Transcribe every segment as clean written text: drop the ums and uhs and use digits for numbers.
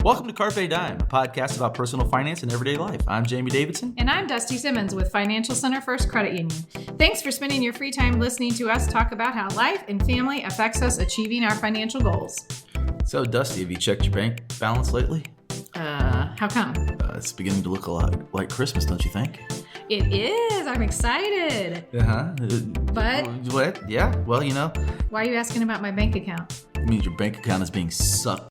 Welcome to Carpe Dime, a podcast about personal finance and everyday life. I'm Jamie Davidson. And I'm Dusty Simmons with Financial Center First Credit Union. Thanks for spending your free time listening to us talk about how life and family affects us achieving our financial goals. So, Dusty, have you checked your bank balance lately? How come? It's beginning to look a lot like Christmas, don't you think? It is. I'm excited. But? What? Yeah, well, you know. Why are you asking about my bank account? It means your bank account is being sucked.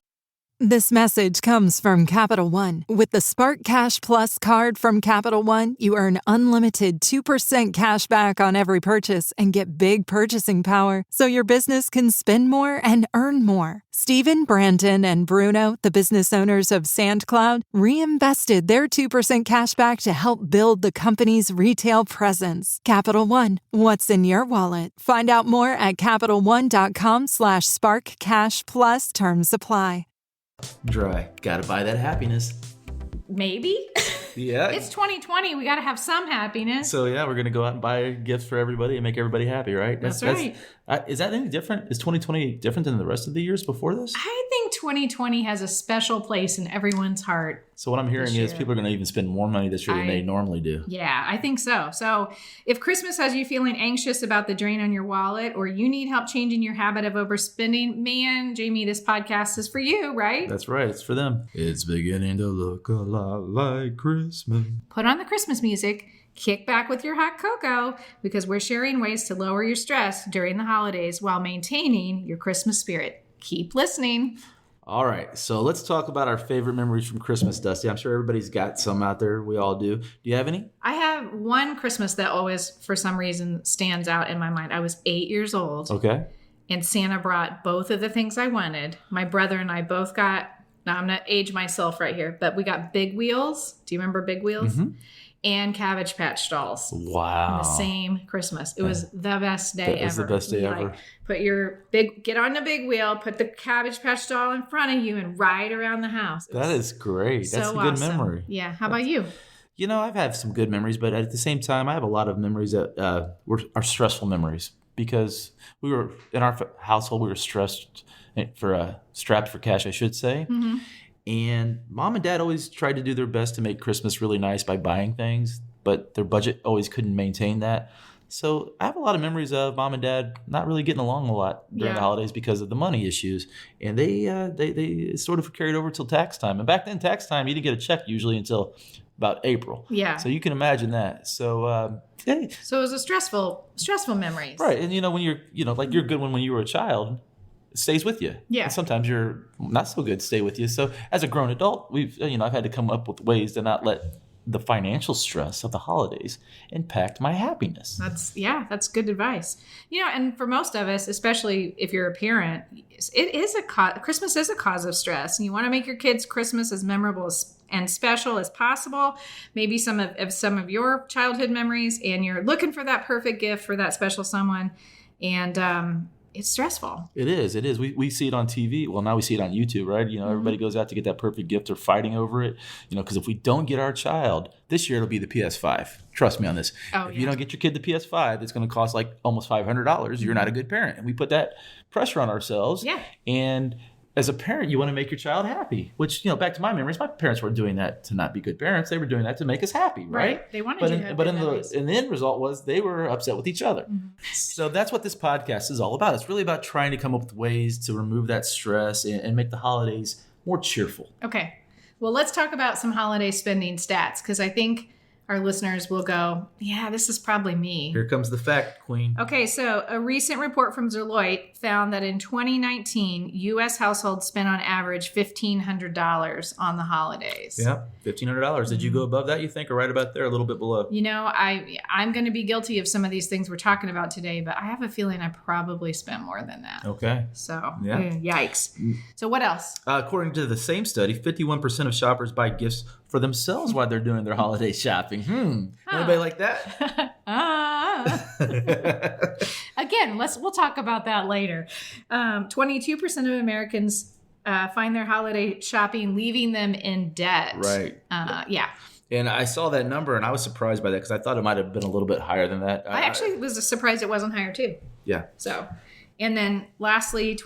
This message comes from Capital One. With the Spark Cash Plus card from Capital One, you earn unlimited 2% cash back on every purchase and get big purchasing power so your business can spend more and earn more. Stephen, Brandon, and Bruno, the business owners of SandCloud, reinvested their 2% cash back to help build the company's retail presence. Capital One, what's in your wallet? Find out more at CapitalOne.com/SparkCashPlus. Terms apply. Dry. Gotta buy that happiness. Maybe. Yeah. It's 2020. We got to have some happiness. So, yeah, we're going to go out and buy gifts for everybody and make everybody happy, right? That's right. Is that any different? Is 2020 different than the rest of the years before this? I think 2020 has a special place in everyone's heart. So what I'm hearing is people are going to even spend more money this year than they normally do. Yeah, I think so. So if Christmas has you feeling anxious about the drain on your wallet, or you need help changing your habit of overspending, man, Jamie, this podcast is for you, right? That's right. It's for them. It's beginning to look a lot like Christmas. Put on the Christmas music. Kick back with your hot cocoa, because we're sharing ways to lower your stress during the holidays while maintaining your Christmas spirit. Keep listening. All right, so let's talk about our favorite memories from Christmas, Dusty. I'm sure everybody's got some out there. We all do. Do you have any? I have one Christmas that always, for some reason, stands out in my mind. I was 8 years old. Okay. And Santa brought both of the things I wanted. My brother and I both got, now I'm going to age myself right here, but we got Big Wheels. Do you remember Big Wheels? Mm-hmm. And Cabbage Patch dolls. Wow. On the same Christmas. It was the best day ever. It was the best day ever. Get on the big wheel, put the Cabbage Patch doll in front of you, and ride around the house. That is great. That's a good memory. Yeah. How about you? You know, I've had some good memories, but at the same time, I have a lot of memories that are stressful memories, because we were, in our household, we were strapped for cash, I should say. Mm-hmm. And mom and dad always tried to do their best to make Christmas really nice by buying things, but their budget always couldn't maintain that. So I have a lot of memories of mom and dad not really getting along a lot during the holidays because of the money issues. And they sort of carried over till tax time. And back then, tax time, you didn't get a check usually until about April. Yeah. So you can imagine that. So So it was a stressful memories. Right. And when you're your good one when you were a child, it stays with you. Yeah. And sometimes you're not so good stay with you. So as a grown adult, I've had to come up with ways to not let the financial stress of the holidays impact my happiness. That's good advice. And for most of us, especially if you're a parent, Christmas is a cause of stress, and you want to make your kids' Christmas as memorable and special as possible. Maybe some of your childhood memories, and you're looking for that perfect gift for that special someone, and it's stressful. It is. We see it on TV. Well, now we see it on YouTube, right? Everybody goes out to get that perfect gift. They're fighting over it. Because if we don't get our child, this year it'll be the PS5. Trust me on this. If you don't get your kid the PS5, it's going to cost like almost $500. You're not a good parent. And we put that pressure on ourselves. Yeah. And as a parent, you want to make your child happy, which, back to my memories, my parents weren't doing that to not be good parents. They were doing that to make us happy, right? They wanted you to have But good memories. the end result was they were upset with each other. Mm-hmm. So that's what this podcast is all about. It's really about trying to come up with ways to remove that stress and make the holidays more cheerful. Okay. Well, let's talk about some holiday spending stats, because I think our listeners will go, yeah, this is probably me. Here comes the fact, Queen. Okay, so a recent report from Deloitte found that in 2019, U.S. households spent on average $1,500 on the holidays. Yeah, $1,500. Did you go above that, you think, or right about there, a little bit below? I'm going to be guilty of some of these things we're talking about today, but I have a feeling I probably spent more than that. Okay. So, yikes. So what else? According to the same study, 51% of shoppers buy gifts for themselves while they're doing their holiday shopping. Anybody like that? Again, we'll talk about that later. 22% of Americans find their holiday shopping leaving them in debt. Right. Yeah. And I saw that number and I was surprised by that, because I thought it might have been a little bit higher than that. I actually was surprised it wasn't higher too. Yeah. So, And then lastly, in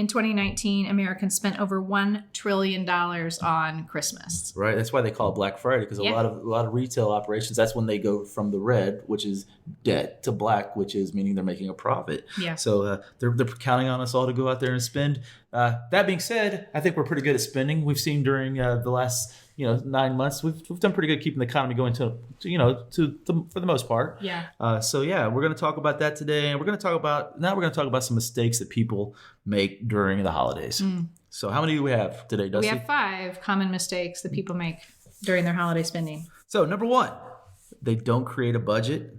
2019, Americans spent over $1 trillion on Christmas. Right. That's why they call it Black Friday, because a lot of retail operations, that's when they go from the red, which is debt, to black, which is meaning they're making a profit. Yeah. So they're counting on us all to go out there and spend. That being said, I think we're pretty good at spending. We've seen during the last 9 months, we've done pretty good keeping the economy going for the most part. Yeah. We're going to talk about that today, and we're going to talk about some mistakes that people make during the holidays. So how many do we have today, Dusty? We have 5 common mistakes that people make during their holiday spending. So number 1, they don't create a budget,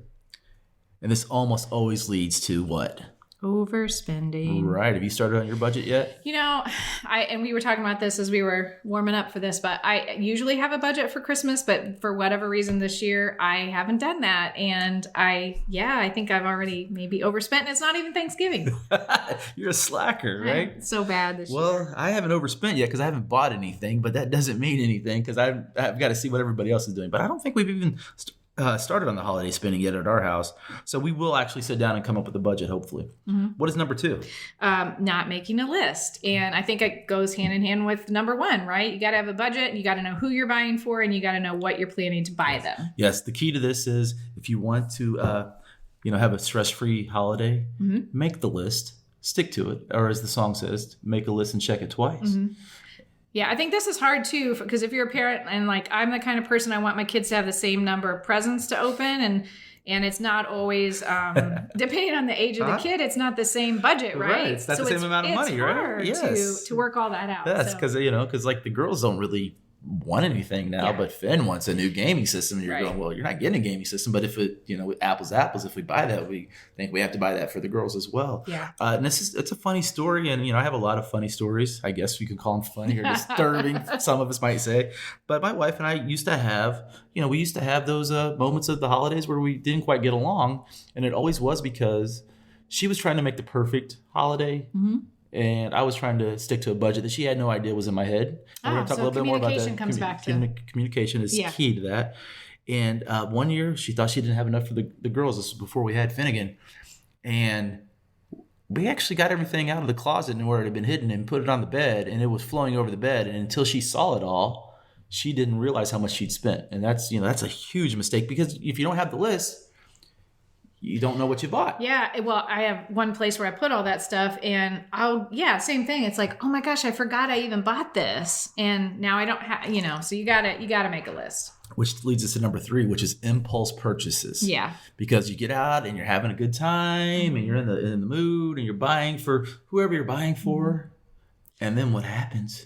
and this almost always leads to what? Overspending. Right. Have you started on your budget yet? And we were talking about this as we were warming up for this, but I usually have a budget for Christmas, but for whatever reason this year, I haven't done that. And I think I've already maybe overspent, and it's not even Thanksgiving. You're a slacker, right? So bad this year. Well, I haven't overspent yet because I haven't bought anything, but that doesn't mean anything because I've got to see what everybody else is doing. But I don't think we've even started on the holiday spending yet at our house. So we will actually sit down and come up with a budget, hopefully. Mm-hmm. What is number 2? Not making a list. And I think it goes hand in hand with number 1, right? You got to have a budget, and you got to know who you're buying for, and you got to know what you're planning to buy them. Yes. The key to this is if you want to, have a stress-free holiday, make the list, stick to it. Or as the song says, make a list and check it twice. Mm-hmm. Yeah, I think this is hard too, because if you're a parent and I'm the kind of person, I want my kids to have the same number of presents to open, and it's not always, depending on the age of the kid, it's not the same budget, right? It's not the same amount of money, right? It's hard to work all that out. That's because, the girls don't really want anything now, but Finn wants a new gaming system. And you're going, well, you're not getting a gaming system, but if it, apples to apples, if we buy that, we think we have to buy that for the girls as well. Yeah. And it's a funny story. And, I have a lot of funny stories. I guess you could call them funny or disturbing, some of us might say. But my wife and I used to have, those moments of the holidays where we didn't quite get along. And it always was because she was trying to make the perfect holiday. Mm-hmm. And I was trying to stick to a budget that she had no idea was in my head. We're going to talk a little bit more about that. Communication comes back to. Communication is key to that. And one year, she thought she didn't have enough for the girls. This was before we had Finnegan. And we actually got everything out of the closet and where it had been hidden and put it on the bed. And it was flowing over the bed. And until she saw it all, she didn't realize how much she'd spent. And that's a huge mistake, because if you don't have the list, you don't know what you bought. Yeah. Well, I have one place where I put all that stuff, and same thing. It's like, oh my gosh, I forgot I even bought this. And now I don't have, so you gotta make a list. Which leads us to number 3, which is impulse purchases. Yeah. Because you get out and you're having a good time and you're in the mood and you're buying for whoever you're buying for. And then what happens?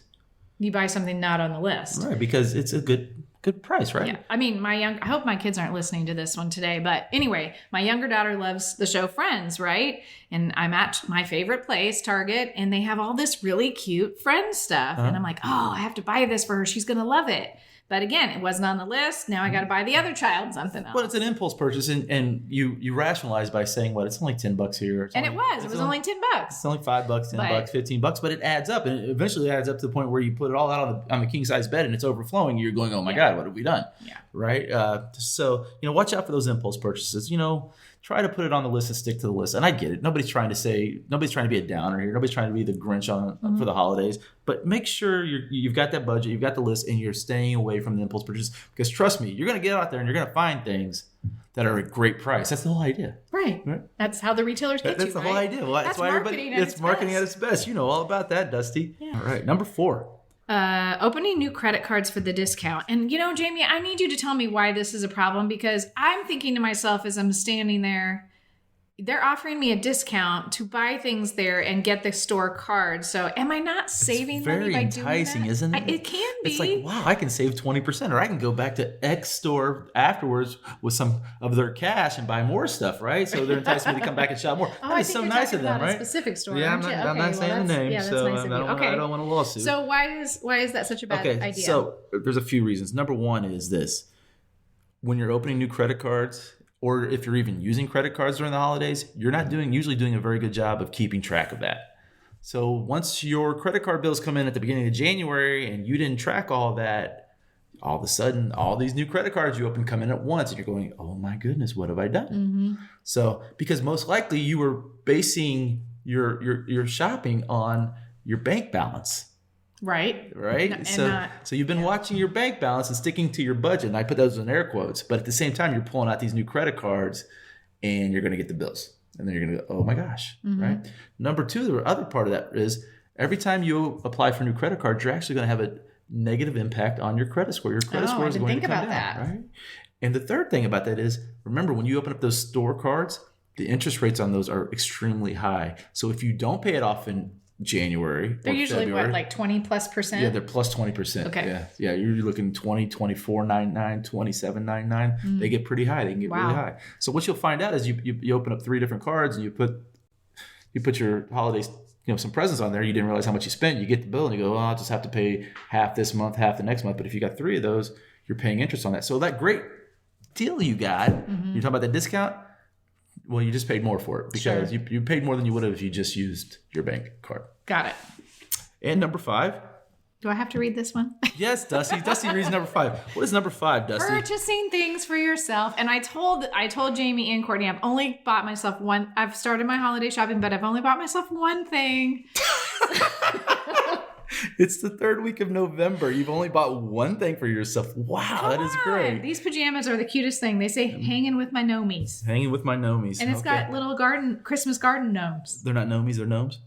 You buy something not on the list. Right. Because it's a good price, right? Yeah. I mean, I hope my kids aren't listening to this one today, but anyway, my younger daughter loves the show Friends, right? And I'm at my favorite place, Target, and they have all this really cute Friends stuff. And I'm like, oh, I have to buy this for her. She's going to love it. But again, it wasn't on the list. Now I got to buy the other child something else. Well, it's an impulse purchase, and you rationalize by saying, "What? It's only $10 here." It was only $10. It's only $5, $10, $15, but it adds up, and it eventually adds up to the point where you put it all out on the king size bed, and it's overflowing. You're going, "Oh my God, what have we done?" Yeah. Right. So watch out for those impulse purchases. Try to put it on the list and stick to the list. And I get it. Nobody's trying to be a downer here. Nobody's trying to be the Grinch for the holidays. But make sure you've got that budget, you've got the list, and you're staying away from the impulse purchases. Because trust me, you're going to get out there and you're going to find things that are a great price. That's the whole idea. Right. That's how the retailers get you, That's the whole idea. Well, that's why it's marketing at its best. You know all about that, Dusty. Yeah. All right. Number 4. Opening new credit cards for the discount. And Jamie, I need you to tell me why this is a problem, because I'm thinking to myself as I'm standing there, they're offering me a discount to buy things there and get the store card. So am I not saving money by doing that? It's very enticing, isn't it? It can be. It's like, wow, I can save 20%, or I can go back to X store afterwards with some of their cash and buy more stuff, right? So they're enticing me to come back and shop more. That is so nice of them, right? A specific store. Yeah, I'm not saying the name, so nice I don't want a lawsuit. So why is that such a bad idea? So there's a few reasons. Number 1 is this: when you're opening new credit cards, or if you're even using credit cards during the holidays, you're not usually doing a very good job of keeping track of that. So once your credit card bills come in at the beginning of January and you didn't track all that, all of a sudden, all these new credit cards you open come in at once, and you're going, oh my goodness, what have I done? Mm-hmm. So because most likely you were basing you're shopping on your bank balance. Right. Right. So you've been watching your bank balance and sticking to your budget. And I put those in air quotes. But at the same time, you're pulling out these new credit cards and you're going to get the bills. And then you're going to go, oh my gosh. Right. Number two, the other part of that is every time you apply for new credit cards, you're actually going to have a negative impact on your credit score. Your credit score is going to come down. Right. And the third thing about that is, remember, when you open up those store cards, the interest rates on those are extremely high. So if you don't pay it off in January, they're usually February, what, like 20+%? Yeah, they're plus 20%. Okay. Yeah, you're looking 20, 24.99, 27.99. They get pretty high. They can get really high. So what you'll find out is you open up 3 different cards and you put your holidays, some presents on there. You didn't realize how much you spent. You get the bill and you go, I'll just have to pay half this month, half the next month. But if you got 3 of those, you're paying interest on that. So that great deal you got, you're talking about the discount. Well, you just paid more for it because you paid more than you would have if you just used your bank card. Got it. And number 5. Do I have to read this one? Yes, Dusty. Dusty reads number 5. What is number 5, Dusty? Purchasing things for yourself. And I told Jamie and Courtney, I've only bought myself one. I've started my holiday shopping, but I've only bought myself one thing. It's the 3rd week of November. You've only bought one thing for yourself. Wow, that is great. These pajamas are the cutest thing. They say hanging with my gnomies. Hanging with my gnomies. And it's got little Christmas garden gnomes. They're not gnomies, they're gnomes?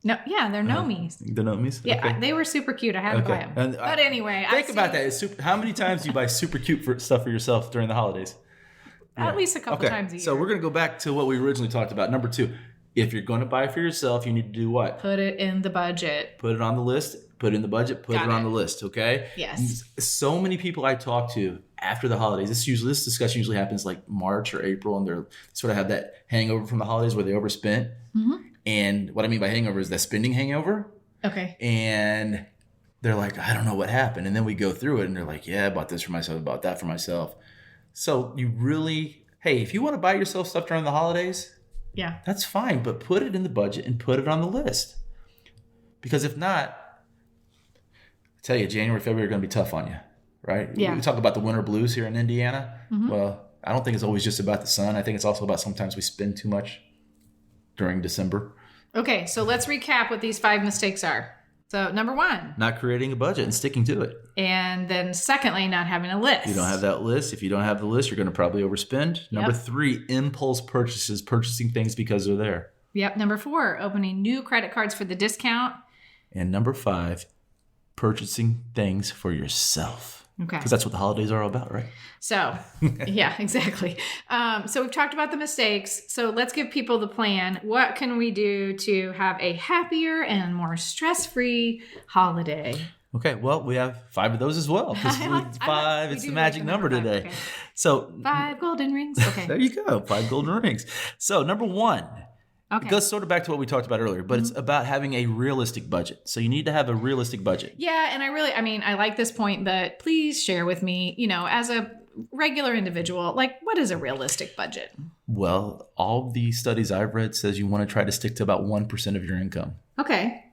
No, yeah, they're gnomies. The gnomies? Yeah, Okay. they were super cute. I had to buy them. But anyway, think about that. How many times do you buy super cute stuff for yourself during the holidays? At least a couple times a year. So we're going to go back to what we originally talked about. Number 2, if you're going to buy for yourself, you need to do what? Put it in the budget. Put it on the list. Put it in the budget. Put it on the list. Okay. Yes. So many people I talk to after the holidays. This discussion usually happens like March or April, and they sort of have that hangover from the holidays where they overspent. And what I mean by hangover is that spending hangover. Okay. And they're like, I don't know what happened. And then we go through it, and they're like, yeah, I bought this for myself, I bought that for myself. So if you want to buy yourself stuff during the holidays, yeah, that's fine, but put it in the budget and put it on the list. Because if not, I tell you, January, February are going to be tough on you, right? Yeah. We talk about the winter blues here in Indiana. Well, I don't think it's always just about the sun. I think it's also about sometimes we spend too much during December. Okay, so let's recap what these 5 mistakes are. So number 1, not creating a budget and sticking to it. And then secondly, not having a list. You don't have that list. If you don't have the list, you're going to probably overspend. Number 3, impulse purchases, purchasing things because they're there. Yep. Number 4, opening new credit cards for the discount. And number 5, purchasing things for yourself. Okay. Because that's what the holidays are all about, right? So, yeah, exactly. So we've talked about the mistakes. So let's give people the plan. What can we do to have a happier and more stress-free holiday? Okay, well, we have 5 of those as well. It's the magic number today. Okay. So 5 golden rings. Okay. There you go, 5 golden rings. So number 1, Okay. It goes sort of back to what we talked about earlier, but it's about having a realistic budget. So you need to have a realistic budget. Yeah, and I like this point, but please share with me, as a regular individual, what is a realistic budget? Well, all the studies I've read says you want to try to stick to about 1% of your income. Okay.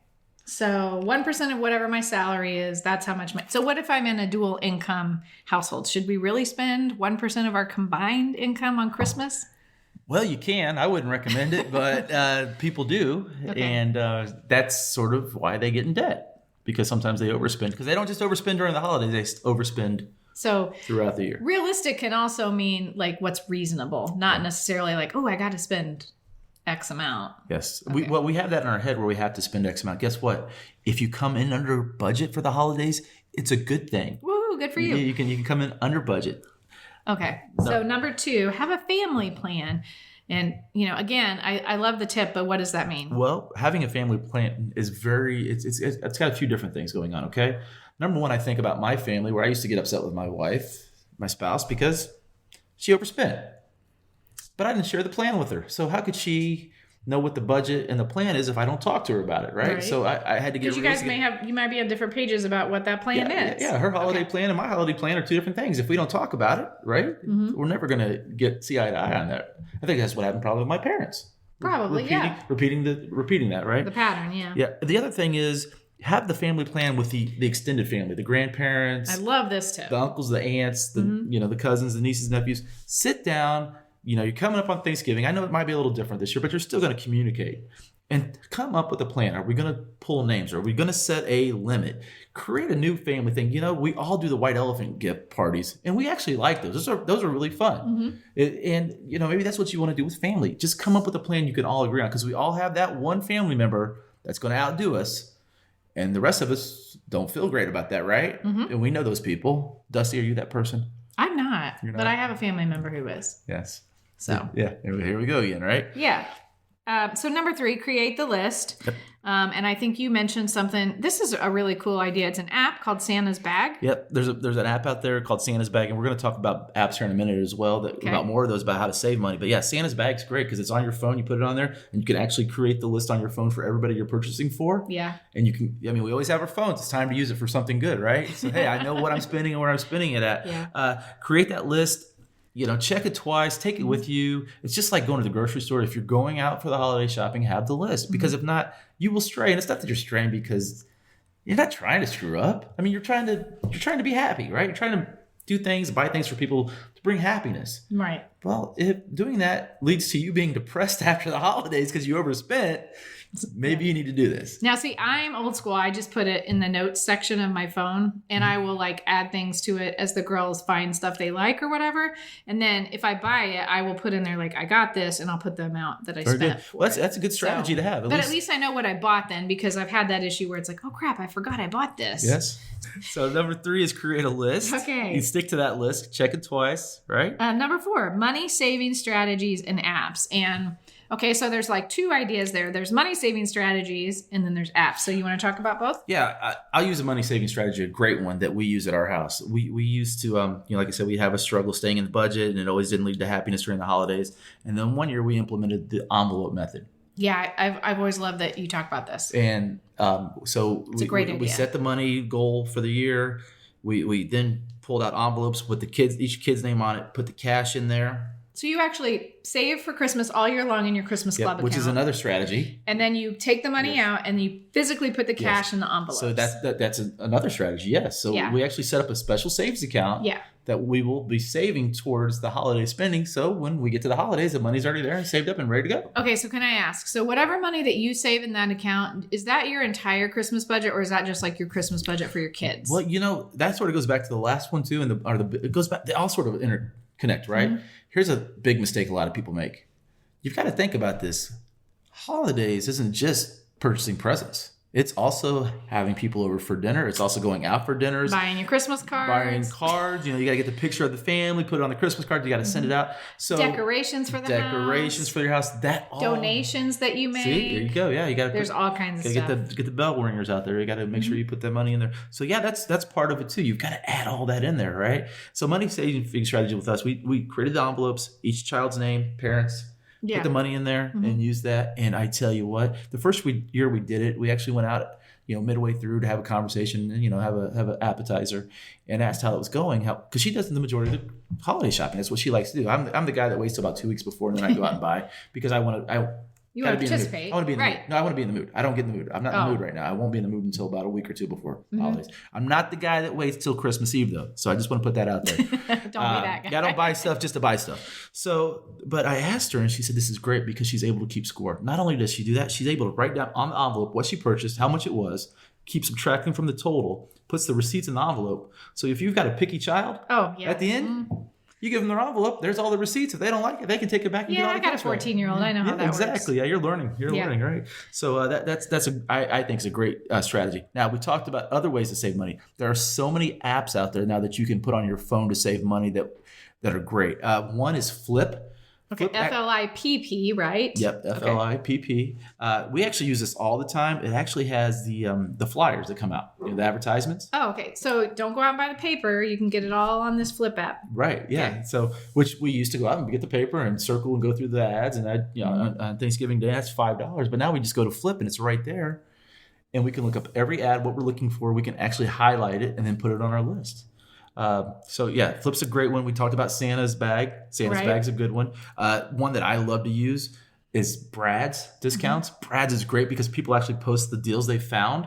So 1% of whatever my salary is, that's how much so what if I'm in a dual income household? Should we really spend 1% of our combined income on Christmas? Well, you can. I wouldn't recommend it, but people do. Okay. And that's sort of why they get in debt, because sometimes they overspend. Because they don't just overspend during the holidays, they overspend throughout the year. Realistic can also mean what's reasonable, not necessarily I got to spend X amount. Yes. Okay. We have that in our head where we have to spend X amount. Guess what? If you come in under budget for the holidays, it's a good thing. Woo, good for you. You can come in under budget. Okay. So number 2, have a family plan. And, again, I love the tip, but what does that mean? Well, having a family plan is it's got a few different things going on. Okay. Number 1, I think about my family, where I used to get upset with my wife, my spouse, because she overspent, but I didn't share the plan with her. So how could she know what the budget and the plan is if I don't talk to her about it, right? So I had to get. Because you might be on different pages about what that plan is. Yeah, her holiday plan and my holiday plan are 2 different things. If we don't talk about it, right, we're never going to see eye to eye on that. I think that's what happened probably with my parents. Probably, repeating that, right? The pattern, yeah. Yeah. The other thing is have the family plan with the extended family, the grandparents. I love this tip. The uncles, the aunts, the cousins, the nieces, nephews. Sit down. You're coming up on Thanksgiving. I know it might be a little different this year, but you're still going to communicate. and come up with a plan. Are we going to pull names? Are we going to set a limit? Create a new family thing. We all do the white elephant gift parties, and we actually like those. Those are really fun. And maybe that's what you want to do with family. Just come up with a plan you can all agree on, because we all have that one family member that's going to outdo us, and the rest of us don't feel great about that, right? And we know those people. Dusty, are you that person? I'm not, You're not? but I have a family member who is. Yes. So Yeah, here we go again, right? yeah. So number 3, create the list. Yep. And I think you mentioned something. This is a really cool idea. It's an app called Santa's Bag. Yep. There's an app out there called Santa's Bag, and we're going to talk about apps here in a minute as well, about more of those, about how to save money. But yeah, Santa's Bag's great because it's on your phone. You put it on there, and you can actually create the list on your phone for everybody you're purchasing for. Yeah. And you can, we always have our phones. It's time to use it for something good, right? So, hey, I know what I'm spending and where I'm spending it at. Yeah. Create that list. Check it twice, take it with you. It's just like going to the grocery store. If you're going out for the holiday shopping, have the list, because if not, you will stray. And it's not that you're straying because you're not trying to screw up. I mean, you're trying to be happy, right? You're trying to do things, buy things for people to bring happiness. Right. Well, if doing that leads to you being depressed after the holidays because you overspent, maybe you need to do this. Now, see, I'm old school. I just put it in the notes section of my phone, and I will add things to it as the girls find stuff they like or whatever. And then if I buy it, I will put in there I got this, and I'll put the amount that I Very spent. good. Well, that's a good strategy to have. At least I know what I bought then, because I've had that issue where it's oh crap, I forgot I bought this. Yes. So number 3 is create a list. Okay. You stick to that list, check it twice, right? Number 4, money saving strategies and apps. And okay, so there's 2 ideas there. There's money saving strategies, and then there's apps. So you want to talk about both? Yeah, I'll use a money saving strategy, a great one that we use at our house. We used to, like I said, we have a struggle staying in the budget, and it always didn't lead to happiness during the holidays. And then one year we implemented the envelope method. Yeah, I've always loved that you talk about this. And so It's a great idea. We set the money goal for the year. We then pulled out envelopes with each kid's name on it, put the cash in there. So you actually save for Christmas all year long in your Christmas Club account. Which is another strategy. And then you take the money out and you physically put the cash in the envelopes. So that's another strategy, yes. So we actually set up a special savings account that we will be saving towards the holiday spending. So when we get to the holidays, the money's already there and saved up and ready to go. Okay, so can I ask, so whatever money that you save in that account, is that your entire Christmas budget, or is that just your Christmas budget for your kids? Well, that sort of goes back to the last one too, it goes back, they all sort of interconnect, right? Mm-hmm. Here's a big mistake a lot of people make. You've got to think about this. Holidays isn't just purchasing presents. It's also having people over for dinner. It's also going out for dinners. Buying your Christmas cards. Buying cards. You got to get the picture of the family, put it on the Christmas card. You got to send it out. So decorations for the house. Decorations for your house. Donations that you make. See, there you go. Yeah, you got to. There's all kinds of stuff. Get the bell ringers out there. You got to make sure you put that money in there. So yeah, that's part of it too. You've got to add all that in there, right? So money saving strategy with us. We created the envelopes, each child's name, parents. Put the money in there and use that. And I tell you what, the first year we did it, we actually went out, midway through to have a conversation and, have an appetizer, and asked how it was going. Because she does the majority of the holiday shopping. That's what she likes to do. I'm the guy that waits till about 2 weeks before, and then I go out and buy, because I want to participate. I want to be in the mood. No, I want to be in the mood. I don't get in the mood. I'm not in the mood right now. I won't be in the mood until about a week or two before holidays. I'm not the guy that waits till Christmas Eve, though. So I just want to put that out there. Don't be that guy. I don't buy stuff just to buy stuff. So, but I asked her, and she said this is great because she's able to keep score. Not only does she do that, she's able to write down on the envelope what she purchased, how much it was, keep subtracting from the total, puts the receipts in the envelope. So if you've got a picky child, at the end, you give them their envelope. There's all the receipts. If they don't like it, they can take it back and get all the cash. I got a 14-year-old. I know how that works. Exactly. Yeah, you're learning. Learning, right? So I think it's a great strategy. Now, we talked about other ways to save money. There are so many apps out there now that you can put on your phone to save money that are great. One is Flip. Okay, FLIPP, right? Yep, FLIPP. We actually use this all the time. It actually has the flyers that come out, the advertisements. Oh, okay. So don't go out and buy the paper. You can get it all on this Flip app. Right. Yeah. Okay. So, which we used to go out and get the paper and circle and go through the ads, and on Thanksgiving Day that's $5. But now we just go to Flip and it's right there, and we can look up every ad, what we're looking for. We can actually highlight it and then put it on our list. Flip's a great one. We talked about Santa's Bag. Santa's Bag's a good one. One that I love to use is Brad's discounts. Brad's is great because people actually post the deals they found,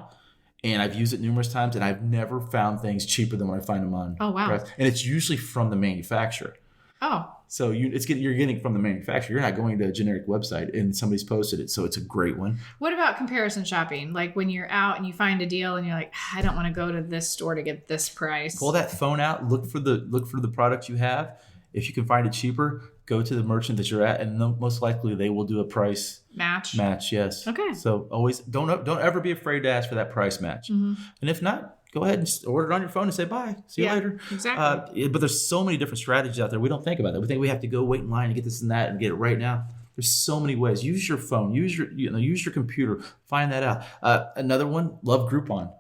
and I've used it numerous times, and I've never found things cheaper than when I find them on Brad's. And it's usually from the manufacturer. Oh, So you're getting it from the manufacturer. You're not going to a generic website and somebody's posted it. So it's a great one. what about comparison shopping? Like when you're out and you find a deal and you're like, I don't want to go to this store to get this price. Pull that phone out. Look for the product you have. If you can find it cheaper, go to the merchant that you're at, and most likely they will do a price match. Yes. Okay. So always don't ever be afraid to ask for that price match. Mm-hmm. And if not, go ahead and order it on your phone and say bye. See you later. Exactly. But there's so many different strategies out there. We don't think about that. We think we have to go wait in line and get this and that and get it right now. There's so many ways. Use your phone. Use your computer. Find that out. Another one. Love Groupon.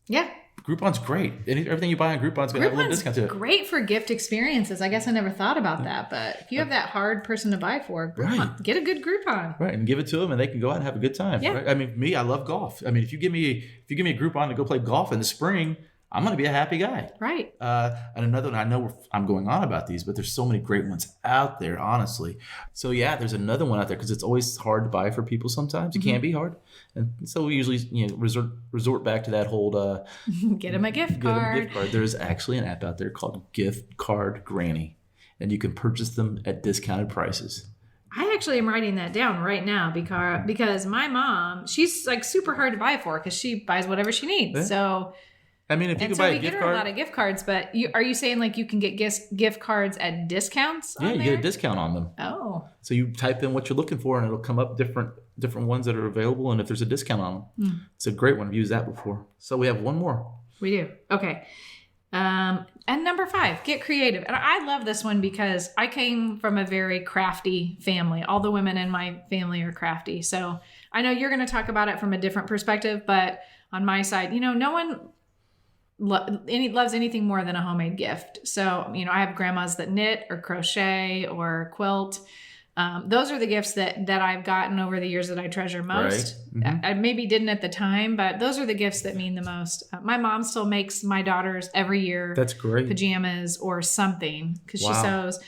Yeah. Groupon's great. Everything you buy on Groupon's going to have a little discount to it. Great for gift experiences. I guess I never thought about that, but if you have that hard person to buy for, Groupon, get a good Groupon. Right, and give it to them, and they can go out and have a good time. Yeah. Right? I mean, I love golf. I mean, if you give me a Groupon to go play golf in the spring, I'm going to be a happy guy. Right. And another one, I know I'm going on about these, but there's so many great ones out there, honestly. So yeah, there's another one out there because it's always hard to buy for people sometimes. It can be hard. And so we usually resort back to that whole get them a gift get 'em a card. gift card. There's actually an app out there called Gift Card Granny, and you can purchase them at discounted prices. I actually am writing that down right now because my mom, she's like super hard to buy for because she buys whatever she needs. Yeah. So I mean, if you and can so buy we a get gift her card, a lot of gift cards, but are you saying like you can get gift cards at discounts? yeah, on you there? get a discount on them. Oh, So you type in what you're looking for, and it'll come up different ones that are available, and if there's a discount on them. It's a great one. I've used that before. So we have one more. we do. Okay. And number 5, get creative. And I love this one because I came from a very crafty family. All the women in my family are crafty. So I know you're going to talk about it from a different perspective, but on my side, no one loves anything more than a homemade gift. So, I have grandmas that knit or crochet or quilt. Those are the gifts that I've gotten over the years that I treasure most. Right. Mm-hmm. I maybe didn't at the time, but those are the gifts that mean the most. My mom still makes my daughters every year That's great. pajamas or something because she Wow. sews.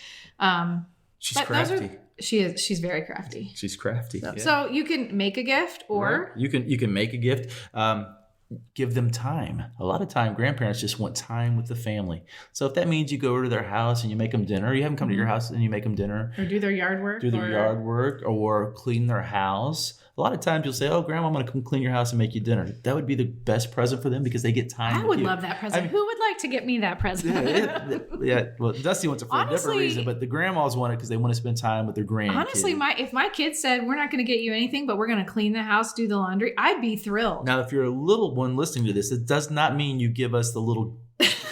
She's But crafty. she's very crafty. She's crafty. So, Yeah. so you can make a gift or Right. you can make a gift. Give them time. A lot of time, grandparents just want time with the family. So if that means you go over to their house and you make them dinner, you have them come to your house and you make them dinner, do their yard work. do their yard work, or clean their house. A lot of times you'll say, "Oh, Grandma, I'm going to come clean your house and make you dinner." That would be the best present for them because they get time. I with would you. love that present. I mean- Who would like to get me that present? Yeah. Well, Dusty wants it for a different Honestly- reason, but the grandmas want it because they want to spend time with their grandkids. Honestly, if my kids said we're not going to get you anything, but we're going to clean the house, do the laundry, I'd be thrilled. Now, if you're a little one listening to this, it does not mean you give us the little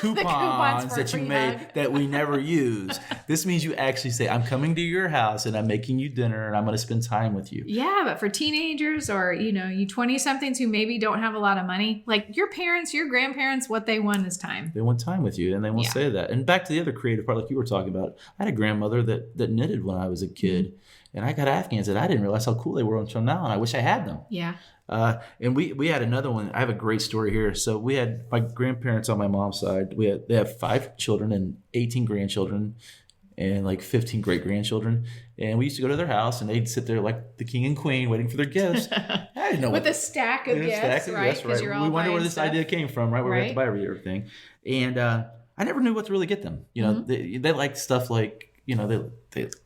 coupons for a that you free made hug. that we never use. This means you actually say, "I'm coming to your house and I'm making you dinner and I'm going to spend time with you." Yeah, but for teenagers or, you 20-somethings who maybe don't have a lot of money, like your parents, your grandparents, what they want is time. They want time with you, and they won't Yeah. say that. And back to the other creative part, like you were talking about, I had a grandmother that knitted when I was a kid, and I got Afghans that I didn't realize how cool they were until now, and I wish I had them. Yeah. And we had another one. I have a great story here. So we had my grandparents on my mom's side. They have 5 children and 18 grandchildren and like 15 great grandchildren. And we used to go to their house and they'd sit there like the king and queen waiting for their gifts. I didn't know With a stack of gifts, right? Yes, 'Cause right. you're all We wonder where buying this stuff. idea came from, right? Where we have to buy everything. And I never knew what to really get them. They liked stuff like,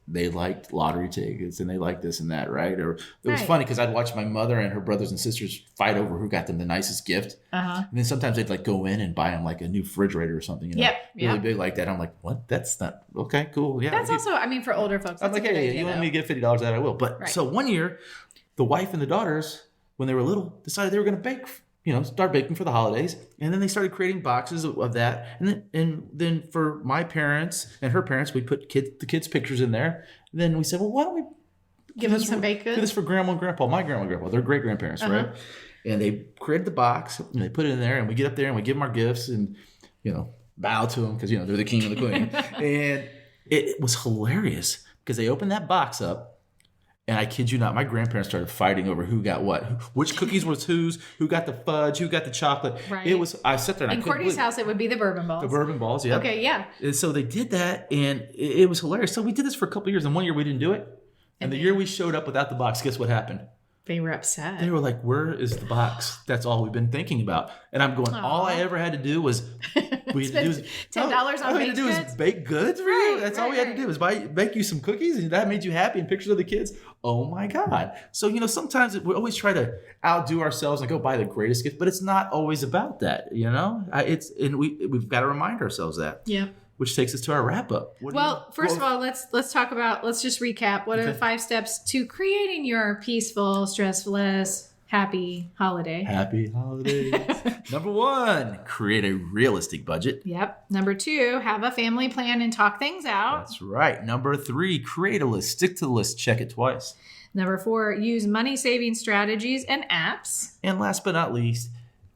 they liked lottery tickets and they liked this and that, right? Or it was Right. funny because I'd watch my mother and her brothers and sisters fight over who got them the nicest gift. Uh-huh. And then sometimes they'd like go in and buy them like a new refrigerator or something. Yep, Really yep. big like that. I'm like, what? That's not okay. Cool. Yeah. That's also, for older folks, I'm that's like, a good hey, idea, you want though. me to get $50 that I will. But Right. so one year, the wife and the daughters, when they were little, decided they were going to bake. Start baking for the holidays, and then they started creating boxes of that. And then for my parents and her parents, we put the kids' pictures in there. And then we said, well, why don't we Give them some baked do goods. this for grandma and grandpa, my grandma and grandpa, their great grandparents, right? And they created the box and they put it in there, and we get up there and we give them our gifts and bow to them because they're the king and the queen. And it was hilarious because they opened that box up. And I kid you not, my grandparents started fighting over who got what, which cookies was whose, who got the fudge, who got the chocolate. Right. It was. I sat there and In I couldn't Courtney's believe house, it would be the bourbon balls. the bourbon balls. Yeah. Okay, yeah. And so they did that, and it was hilarious. So we did this for a couple of years, and one year we didn't do it. And the year we showed up without the box, guess what happened? They were upset. They were like, where is the box? That's all we've been thinking about. And I'm going, all I ever had to do was we had to do is $10 on all we had to baked do goods? is bake goods for you. That's all we had to do is bake you some cookies, and that made you happy, and pictures of the kids. Oh my God. So, sometimes we always try to outdo ourselves and go buy the greatest gift, but it's not always about that, we've got to remind ourselves that. Yeah. Which takes us to our wrap up. First of all, let's just recap. What are the 5 steps to creating your peaceful, stressless, happy holiday? Happy holidays. Number 1, create a realistic budget. Yep. Number 2, have a family plan and talk things out. That's right. Number 3, create a list. Stick to the list. Check it twice. Number 4, use money-saving strategies and apps. And last but not least,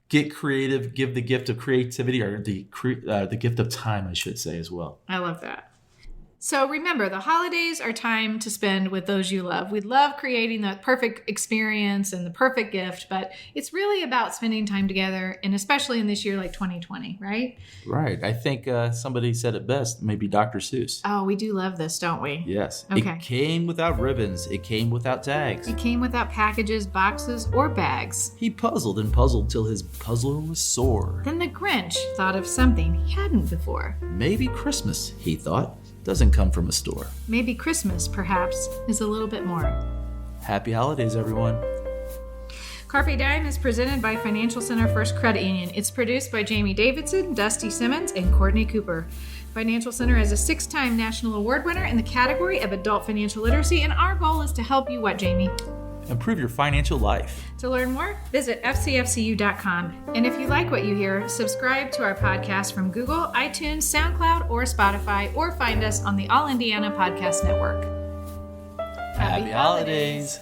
get creative. Give the gift of creativity, or the gift of time, I should say, as well. I love that. So remember, the holidays are time to spend with those you love. We love creating the perfect experience and the perfect gift, but it's really about spending time together, and especially in this year like 2020, right? Right. I think somebody said it best, maybe Dr. Seuss. Oh, we do love this, don't we? Yes. Okay. It came without ribbons. It came without tags. It came without packages, boxes, or bags. He puzzled and puzzled till his puzzler was sore. Then the Grinch thought of something he hadn't before. Maybe Christmas, he thought, doesn't come from a store. Maybe Christmas, perhaps, is a little bit more. Happy holidays, everyone. Carpe Dime is presented by Financial Center First Credit Union. It's produced by Jamie Davidson, Dusty Simmons, and Courtney Cooper. Financial Center is a 6-time national award winner in the category of adult financial literacy, and our goal is to help you what, Jamie? Improve your financial life. To learn more, visit fcfcu.com. And if you like what you hear, subscribe to our podcast from Google, iTunes, SoundCloud, or Spotify, or find us on the All Indiana Podcast Network. Happy holidays.